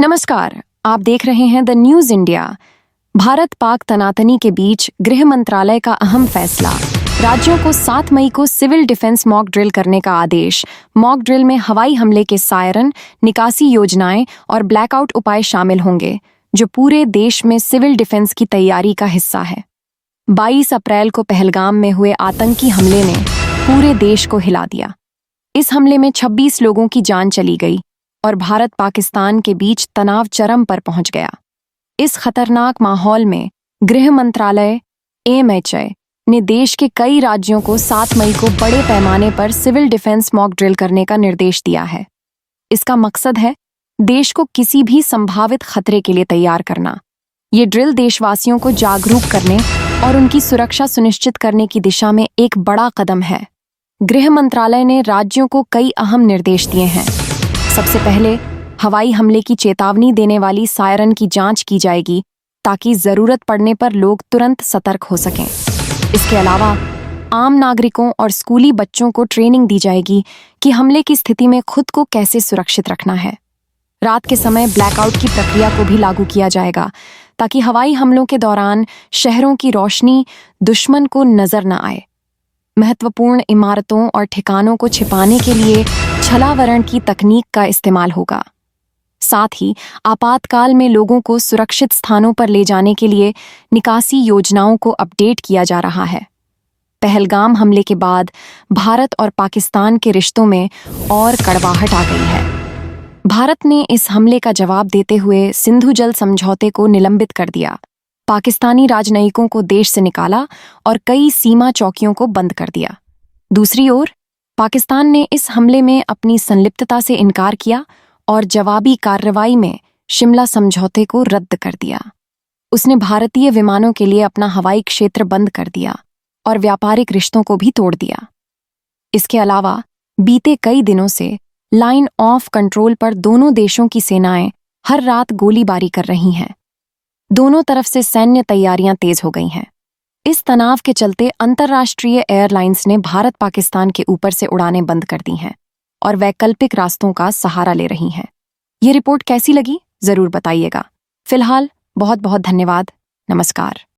नमस्कार, आप देख रहे हैं the news India. Bharat Pak तनातनी के बीच गृह मंत्रालय का अहम फैसला। राज्यों को 7 मई को सिविल डिफेंस मॉक ड्रिल करने का आदेश। मॉक ड्रिल में हवाई हमले के सायरन, निकासी योजनाएं और ब्लैकआउट उपाय शामिल होंगे, जो पूरे देश में सिविल डिफेंस की तैयारी का हिस्सा है। 22 अप्रैल को पहलगाम में हुए आतंकी हमले ने पूरे देश को हिला दिया। इस हमले में 26 लोगों की जान चली गई और भारत पाकिस्तान के बीच तनाव चरम पर पहुंच गया। इस खतरनाक माहौल में गृह मंत्रालय AMHI ने देश के कई राज्यों को 7 मई को बड़े पैमाने पर सिविल डिफेंस मॉक ड्रिल करने का निर्देश दिया है। इसका मकसद है देश को किसी भी संभावित खतरे के लिए तैयार करना। ये ड्रिल देशवासियों को जागरूक करने और उनकी सुरक्षा सुनिश्चित करने की दिशा में एक बड़ा कदम है। गृह मंत्रालय ने राज्यों को कई अहम निर्देश दिए हैं। सबसे पहले हवाई हमले की चेतावनी देने वाली सायरन की जांच की जाएगी, ताकि जरूरत पड़ने पर लोग तुरंत सतर्क हो सकें। इसके अलावा आम नागरिकों और स्कूली बच्चों को ट्रेनिंग दी जाएगी कि हमले की स्थिति में खुद को कैसे सुरक्षित रखना है। रात के समय ब्लैकआउट की प्रक्रिया को भी लागू किया जाएगा, ताकि हवाई हमलों के दौरान शहरों की रोशनी दुश्मन को नजर न आए। महत्वपूर्ण इमारतों और ठिकानों को छिपाने के लिए छलावरण की तकनीक का इस्तेमाल होगा। साथ ही आपातकाल में लोगों को सुरक्षित स्थानों पर ले जाने के लिए निकासी योजनाओं को अपडेट किया जा रहा है। पहलगाम हमले के बाद भारत और पाकिस्तान के रिश्तों में और कड़वाहट आ गई है। भारत ने इस हमले का जवाब देते हुए सिंधु जल समझौते को निलंबित कर दिया, पाकिस्तानी राजनयिकों को देश से निकाला और कई सीमा चौकियों को बंद कर दिया। दूसरी ओर पाकिस्तान ने इस हमले में अपनी संलिप्तता से इनकार किया और जवाबी कार्रवाई में शिमला समझौते को रद्द कर दिया। उसने भारतीय विमानों के लिए अपना हवाई क्षेत्र बंद कर दिया और व्यापारिक रिश्तों को भी तोड़ दिया। इसके अलावा बीते कई दिनों से लाइन ऑफ कंट्रोल पर दोनों देशों की सेनाएं हर रात गोलीबारी कर रही हैं। दोनों तरफ से सैन्य तैयारियां तेज हो गई हैं। इस तनाव के चलते अंतर्राष्ट्रीय एयरलाइंस ने भारत पाकिस्तान के ऊपर से उड़ानें बंद कर दी हैं और वैकल्पिक रास्तों का सहारा ले रही हैं। ये रिपोर्ट कैसी लगी, जरूर बताइएगा। फिलहाल बहुत बहुत धन्यवाद। नमस्कार।